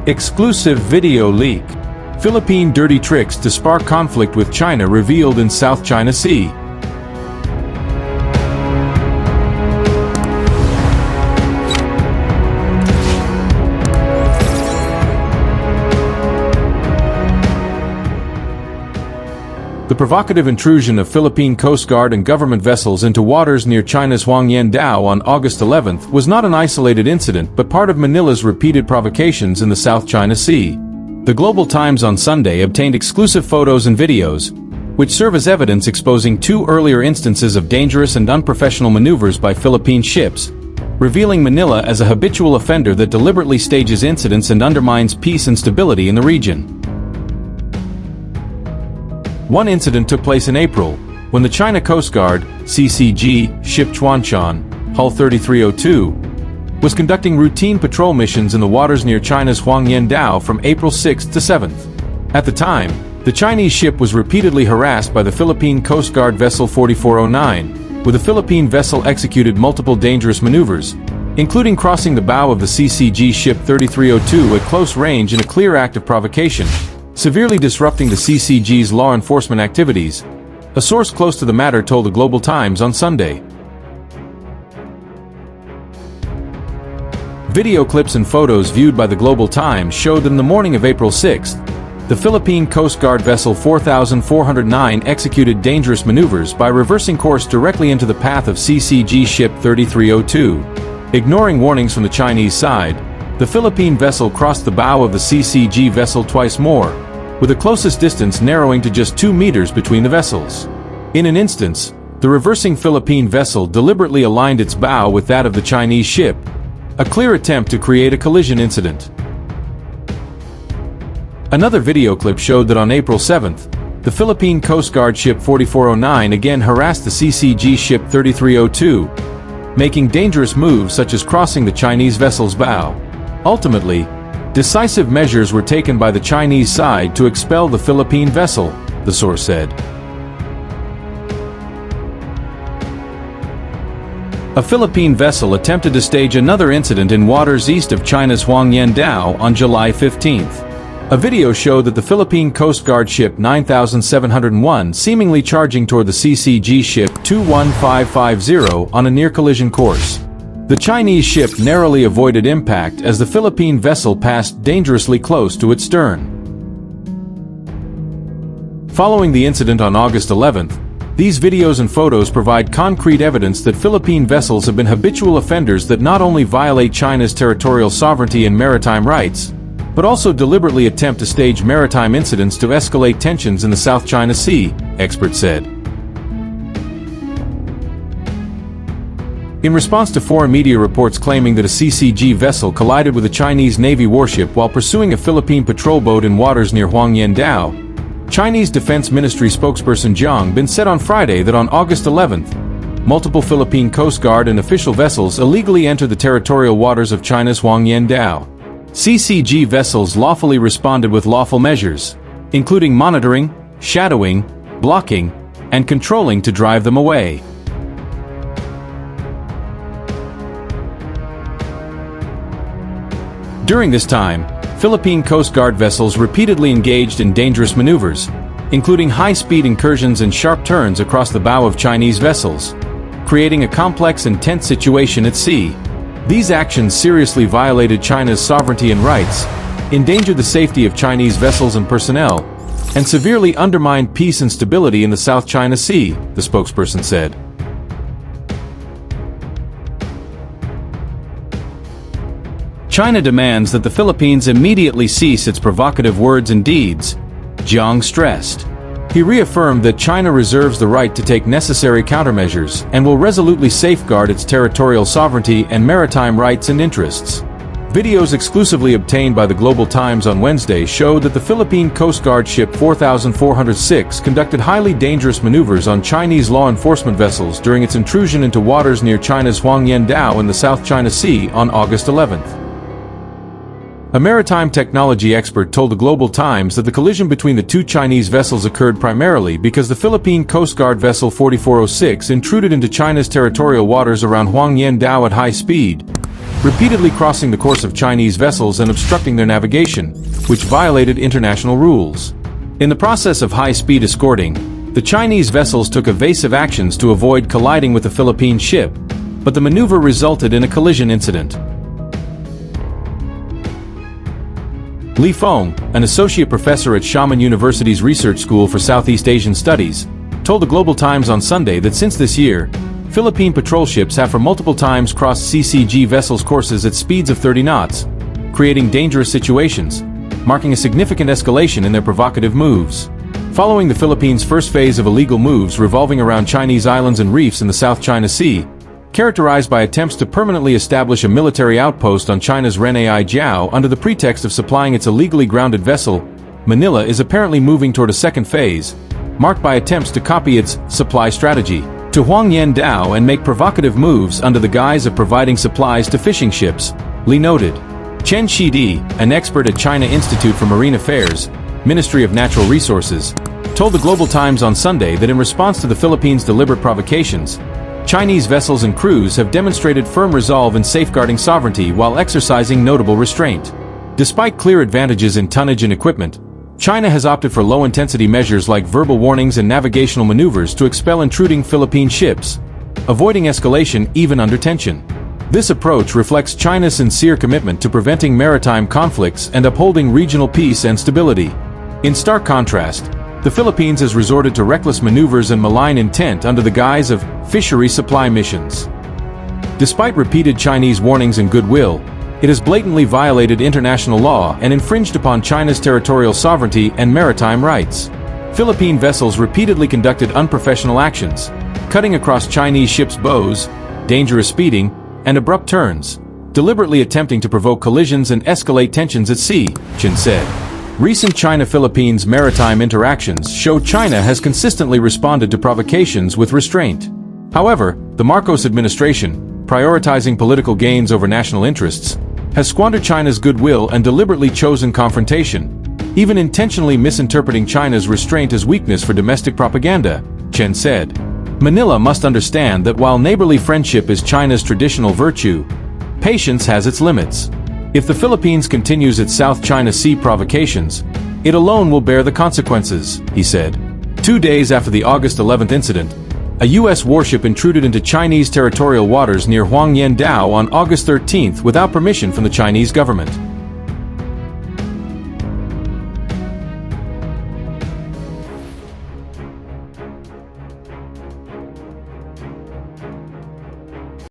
Exclusive video leak. Philippine dirty tricks to spark conflict with China revealed in South China Sea. The provocative intrusion of Philippine Coast Guard and government vessels into waters near China's Huangyan on August 11 was not an isolated incident but part of Manila's repeated provocations in the South China Sea. The Global Times on Sunday obtained exclusive photos and videos, which serve as evidence exposing two earlier instances of dangerous and unprofessional maneuvers by Philippine ships, revealing Manila as a habitual offender that deliberately stages incidents and undermines peace and stability in the region. One incident took place in April, when the China Coast Guard, CCG, ship Huangyan, Hull 3302, was conducting routine patrol missions in the waters near China's Huangyan from April 6 to 7. At the time, the Chinese ship was repeatedly harassed by the Philippine Coast Guard vessel 4409, with the Philippine vessel executed multiple dangerous maneuvers, including crossing the bow of the CCG ship 3302 at close range in a clear act of provocation, severely disrupting the CCG's law enforcement activities, a source close to the matter told the Global Times on Sunday. Video clips and photos viewed by the Global Times showed that in the morning of April 6, the Philippine Coast Guard vessel 4409 executed dangerous maneuvers by reversing course directly into the path of CCG ship 3302. Ignoring warnings from the Chinese side, the Philippine vessel crossed the bow of the CCG vessel twice more, with the closest distance narrowing to just 2 meters between the vessels. In an instance, the reversing Philippine vessel deliberately aligned its bow with that of the Chinese ship, a clear attempt to create a collision incident. Another video clip showed that on April 7th, the Philippine Coast Guard ship 4409 again harassed the CCG ship 3302, making dangerous moves such as crossing the Chinese vessel's bow. Ultimately, decisive measures were taken by the Chinese side to expel the Philippine vessel, the source said. A Philippine vessel attempted to stage another incident in waters east of China's Huangyan on July 15th. A video showed that the Philippine Coast Guard ship 9701 seemingly charging toward the CCG ship 21550 on a near-collision course. The Chinese ship narrowly avoided impact as the Philippine vessel passed dangerously close to its stern. Following the incident on August 11th, these videos and photos provide concrete evidence that Philippine vessels have been habitual offenders that not only violate China's territorial sovereignty and maritime rights, but also deliberately attempt to stage maritime incidents to escalate tensions in the South China Sea, experts said. In response to foreign media reports claiming that a CCG vessel collided with a Chinese Navy warship while pursuing a Philippine patrol boat in waters near Huangyan, Chinese Defense Ministry spokesperson Zhang Bin said on Friday that on August 11th, multiple Philippine Coast Guard and official vessels illegally entered the territorial waters of China's Huangyan. CCG vessels lawfully responded with lawful measures, including monitoring, shadowing, blocking, and controlling to drive them away. During this time, Philippine Coast Guard vessels repeatedly engaged in dangerous maneuvers, including high-speed incursions and sharp turns across the bow of Chinese vessels, creating a complex and tense situation at sea. These actions seriously violated China's sovereignty and rights, endangered the safety of Chinese vessels and personnel, and severely undermined peace and stability in the South China Sea, the spokesperson said. China demands that the Philippines immediately cease its provocative words and deeds, Zhang stressed. He reaffirmed that China reserves the right to take necessary countermeasures and will resolutely safeguard its territorial sovereignty and maritime rights and interests. Videos exclusively obtained by the Global Times on Wednesday showed that the Philippine Coast Guard ship 4406 conducted highly dangerous maneuvers on Chinese law enforcement vessels during its intrusion into waters near China's Huangyan in the South China Sea on August 11th. A maritime technology expert told the Global Times that the collision between the two Chinese vessels occurred primarily because the Philippine Coast Guard vessel 4406 intruded into China's territorial waters around Huangyan at high speed, repeatedly crossing the course of Chinese vessels and obstructing their navigation, which violated international rules. In the process of high-speed escorting, the Chinese vessels took evasive actions to avoid colliding with a Philippine ship, but the maneuver resulted in a collision incident. Li Feng, an associate professor at Xiamen University's Research School for Southeast Asian Studies, told the Global Times on Sunday that since this year, Philippine patrol ships have for multiple times crossed CCG vessels' courses at speeds of 30 knots, creating dangerous situations, marking a significant escalation in their provocative moves. Following the Philippines' first phase of illegal moves revolving around Chinese islands and reefs in the South China Sea, characterized by attempts to permanently establish a military outpost on China's Renai Jiao under the pretext of supplying its illegally grounded vessel, Manila is apparently moving toward a second phase, marked by attempts to copy its supply strategy to Huangyan Dao and make provocative moves under the guise of providing supplies to fishing ships, Li noted. Chen Shidi, an expert at China Institute for Marine Affairs, Ministry of Natural Resources, told the Global Times on Sunday that in response to the Philippines' deliberate provocations, Chinese vessels and crews have demonstrated firm resolve in safeguarding sovereignty while exercising notable restraint. Despite clear advantages in tonnage and equipment, China has opted for low-intensity measures like verbal warnings and navigational maneuvers to expel intruding Philippine ships, avoiding escalation even under tension. This approach reflects China's sincere commitment to preventing maritime conflicts and upholding regional peace and stability. In stark contrast, the Philippines has resorted to reckless maneuvers and malign intent under the guise of fishery supply missions. Despite repeated Chinese warnings and goodwill, it has blatantly violated international law and infringed upon China's territorial sovereignty and maritime rights. Philippine vessels repeatedly conducted unprofessional actions, cutting across Chinese ships' bows, dangerous speeding, and abrupt turns, deliberately attempting to provoke collisions and escalate tensions at sea, Chen said. Recent China-Philippines maritime interactions show China has consistently responded to provocations with restraint. However, the Marcos administration, prioritizing political gains over national interests, has squandered China's goodwill and deliberately chosen confrontation, even intentionally misinterpreting China's restraint as weakness for domestic propaganda, Chen said. Manila must understand that while neighborly friendship is China's traditional virtue, patience has its limits. If the Philippines continues its South China Sea provocations, it alone will bear the consequences, he said. 2 days after the August 11th incident, a U.S. warship intruded into Chinese territorial waters near Huangyan Dao on August 13th without permission from the Chinese government.